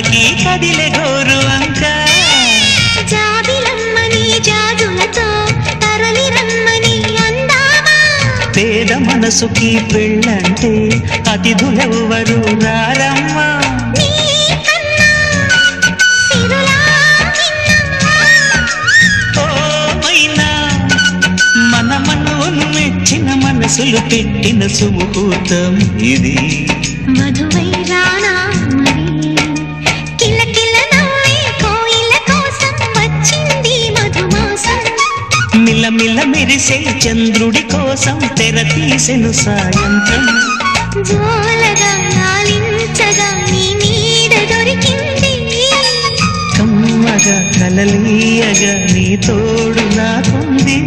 పల్లకి కదిలే గోరు అంక జాబిలమ్మని జాజులతో తరలి రమ్మని అందామా పేద మనసుకి పెళ్ళంటే అతిథులెవ్వరు రారమ్మా మెచ్చిన మనసులు పెట్టిన సుముహూర్తం ఇది మధువై రానా మరి కిలకిల నవ్వే కోయిల కోసం వచ్చింది మధుమాసం మిలమిల మెరిసే చంద్రుడి కోసం తెర తీసెను సాయంత్రం జోలగా లాలించగా నీ నీడ దొరికింది కమ్మగా కలలీయగా నీ తోడు నాకుంది